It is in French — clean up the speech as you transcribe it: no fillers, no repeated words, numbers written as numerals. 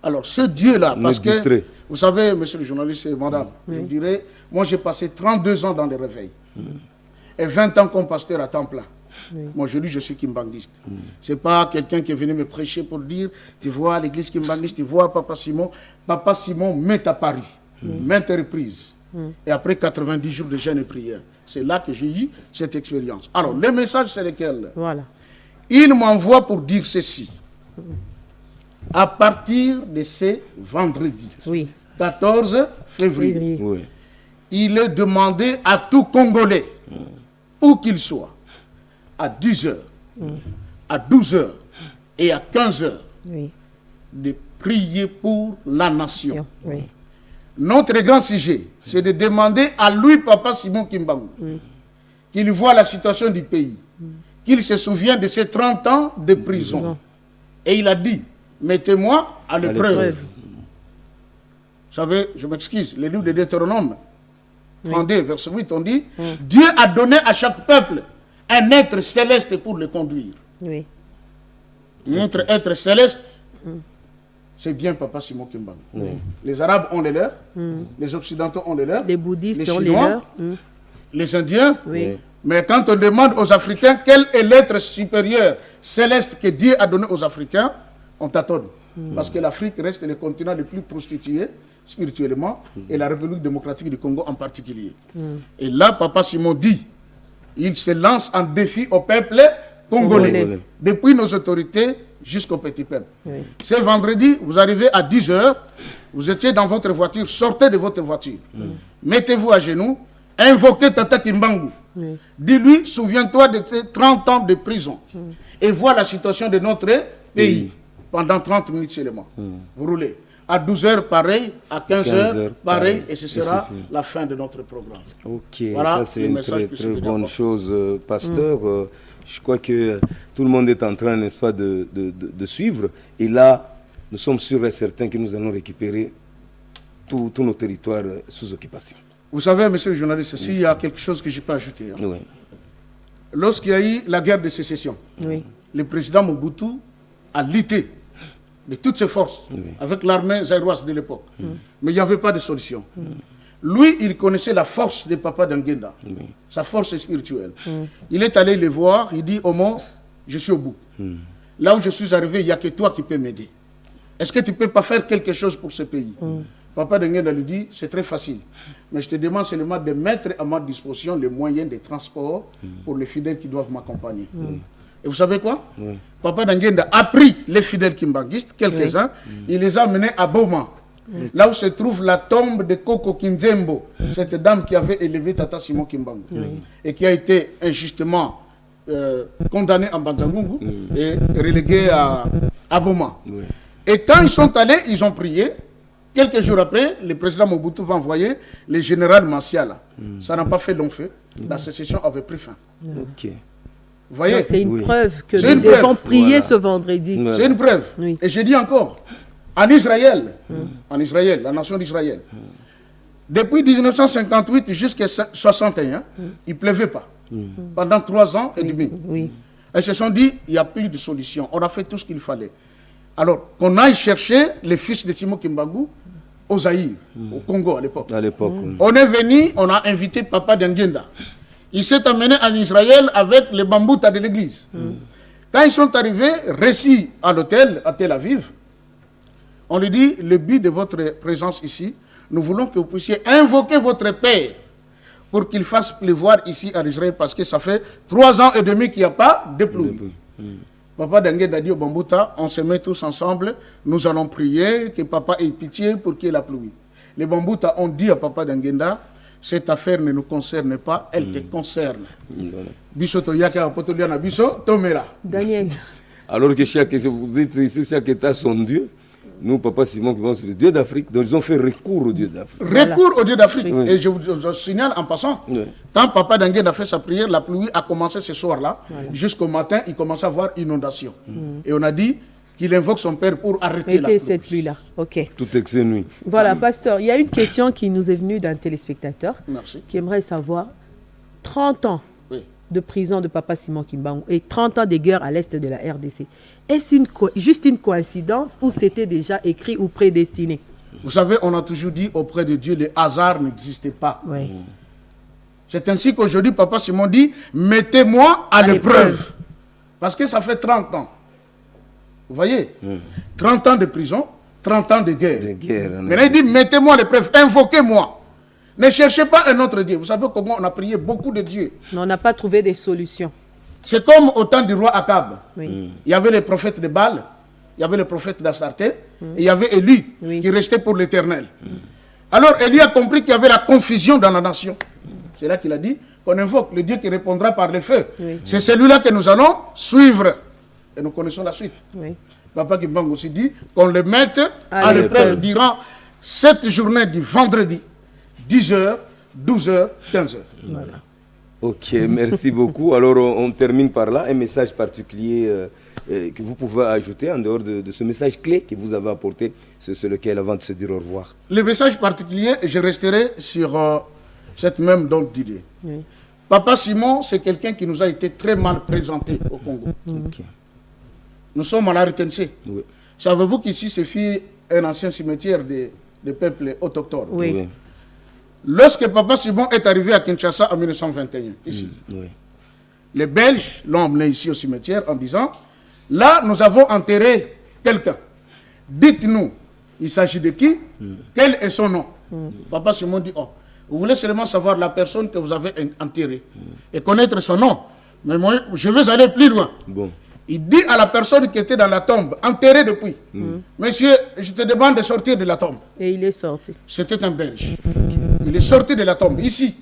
Alors, ce Dieu-là, parce que, vous savez, monsieur le journaliste et madame, je dirais, moi j'ai passé 32 ans dans les réveils. Et 20 ans comme pasteur à temps plein. Moi, je dis, je suis kimbanguiste. Ce n'est pas quelqu'un qui est venu me prêcher pour dire, tu vois l'église kimbanguiste, tu vois Papa Simon. Papa Simon m'est apparu, maintes reprises. Et après 90 jours de jeûne et prière. C'est là que j'ai eu cette expérience. Alors, le message, c'est lequel? Voilà. Il m'envoie pour dire ceci. À partir de ce vendredi, 14 février, il est demandé à tout Congolais, où qu'il soit, à 10 h, à 12 h et à 15 h, de prier pour la nation. Notre grand sujet, c'est de demander à lui, Papa Simon Kimbangu, qu'il voit la situation du pays, qu'il se souvienne de ses 30 ans de prison. Et il a dit, mettez-moi à l'épreuve. Vous savez, je m'excuse, le livre de Deutéronome, 32, verset 8, on dit, Dieu a donné à chaque peuple un être céleste pour le conduire. Notre être céleste, c'est bien Papa Simon Kimbangu. Les Arabes ont les leurs, les Occidentaux ont les leurs, les bouddhistes les ont les Chinois, leurs, les Indiens. Mais quand on demande aux Africains quel est l'être supérieur céleste que Dieu a donné aux Africains, on tâtonne. Parce que l'Afrique reste le continent le plus prostitué spirituellement, et la République démocratique du Congo en particulier. Et là, Papa Simon dit, il se lance en défi au peuple congolais, depuis nos autorités jusqu'au petit peuple. Ce vendredi, vous arrivez à 10 h, vous étiez dans votre voiture, sortez de votre voiture, mettez-vous à genoux, invoquez Tata Kimbangu, dis-lui, souviens-toi de tes 30 ans de prison, et vois la situation de notre pays, pendant 30 minutes seulement. Vous roulez. À 12 h, pareil, à 15 h, pareil, et ce sera la fin de notre programme. Ok, voilà, ça c'est une très bonne chose, pasteur. Je crois que tout le monde est en train, n'est-ce pas, de suivre. Et là, nous sommes sûrs et certains que nous allons récupérer tous nos territoires sous occupation. Vous savez, monsieur le journaliste, s'il y a quelque chose que je peux ajouter. Lorsqu'il y a eu la guerre de sécession, le président Mobutu a lutté de toutes ses forces avec l'armée zaïroise de l'époque. Mais il n'y avait pas de solution. Lui, il connaissait la force de Papa Dangenda, sa force spirituelle. Il est allé le voir, il dit, Omo, je suis au bout. Là où je suis arrivé, il n'y a que toi qui peux m'aider. Est-ce que tu ne peux pas faire quelque chose pour ce pays? Papa Dangenda lui dit, c'est très facile. Mais je te demande seulement de mettre à ma disposition les moyens de transport pour les fidèles qui doivent m'accompagner. Et vous savez quoi? Papa Dangenda a pris les fidèles kimbanguistes, quelques-uns, il les a amenés à Boma, là où se trouve la tombe de Koko Kinzembo, cette dame qui avait élevé Tata Simon Kimbangu, et qui a été injustement condamnée en Banzangungu et reléguée à Boma. Et quand ils sont allés, ils ont prié. Quelques jours après, le président Mobutu va envoyer le général Massiala. Ça n'a pas fait long feu. La sécession avait pris fin. Vous voyez? C'est une preuve que nous devons prier ce vendredi. C'est une preuve. Et je dis encore, en Israël, la nation d'Israël, depuis 1958 jusqu'à 1961, il ne pleuvait pas. Pendant 3 ans et demi. Ils se sont dit, il n'y a plus de solution. On a fait tout ce qu'il fallait. Alors, qu'on aille chercher les fils de Simon Kimbangu au Zaïre, au Congo à l'époque. On est venu, on a invité Papa Dangenda. Il s'est amené en Israël avec les bamboutas de l'église. Quand ils sont arrivés, récits à l'hôtel, à Tel Aviv, on lui dit, le but de votre présence ici, nous voulons que vous puissiez invoquer votre Père pour qu'il fasse pleuvoir ici en Israël, parce que ça fait 3 ans et demi qu'il n'y a pas de pluie. Papa Dangenda a dit au bambouta, on se met tous ensemble, nous allons prier, que Papa ait pitié pour qu'il y ait la pluie. Les bamboutas ont dit à Papa Dangenda, cette affaire ne nous concerne pas, elle te concerne. Daniel. Alors que vous dites ici, chaque État son Dieu. Nous, Papa Simon, qui vont sur le Dieu d'Afrique, donc ils ont fait recours au Dieu d'Afrique. Recours au Dieu d'Afrique. Et je vous signale en passant, quand Papa Dangenda a fait sa prière, la pluie a commencé ce soir-là, jusqu'au matin, il commence à avoir inondation. Et on a dit qu'il invoque son Père pour arrêter la pluie. Cette pluie-là, ok. Tout excès nuit. Voilà, pasteur, il y a une question qui nous est venue d'un téléspectateur. Merci. Qui aimerait savoir, 30 ans de prison de Papa Simon Kimbangu et 30 ans de guerre à l'est de la RDC. Est-ce juste une coïncidence ou c'était déjà écrit ou prédestiné? Vous savez, on a toujours dit auprès de Dieu, le hasard n'existait pas. Oui. C'est ainsi qu'aujourd'hui, Papa Simon dit, mettez-moi à l'épreuve. Parce que ça fait 30 ans. Vous voyez 30 ans de prison, 30 ans de guerre. Maintenant, il dit, mettez-moi à l'épreuve, invoquez-moi. Ne cherchez pas un autre Dieu. Vous savez comment on a prié beaucoup de dieux. Mais on n'a pas trouvé des solutions. C'est comme au temps du roi Akab. Oui. Il y avait les prophètes de Baal, il y avait le prophète d'Astarté, et il y avait Élie qui restait pour l'Éternel. Alors Élie a compris qu'il y avait la confusion dans la nation. C'est là qu'il a dit qu'on invoque le Dieu qui répondra par le feu. Oui. C'est celui-là que nous allons suivre. Et nous connaissons la suite. Oui. Papa Kimbangu aussi dit qu'on le mette à l'épreuve durant cette journée du vendredi, 10h, 12h, 15h. Voilà. Ok, merci beaucoup. Alors on termine par là. Un message particulier que vous pouvez ajouter en dehors de ce message clé que vous avez apporté, c'est lequel avant de se dire au revoir. Le message particulier, je resterai sur cette même d'idée. Oui. Papa Simon, c'est quelqu'un qui nous a été très mal présenté au Congo. Okay. Nous sommes à la RTNC. Oui. Savez-vous qu'ici, c'est un ancien cimetière des peuples autochtones? Oui. Oui. Lorsque Papa Simon est arrivé à Kinshasa en 1921, ici, les Belges l'ont emmené ici au cimetière en disant, là, nous avons enterré quelqu'un. Dites-nous, il s'agit de qui? Quel est son nom? Papa Simon dit, oh, vous voulez seulement savoir la personne que vous avez enterrée et connaître son nom. Mais moi, je vais aller plus loin. Bon. Il dit à la personne qui était dans la tombe, enterrée depuis, monsieur, je te demande de sortir de la tombe. Et il est sorti. C'était un Belge. Il est sorti de la tombe, ici.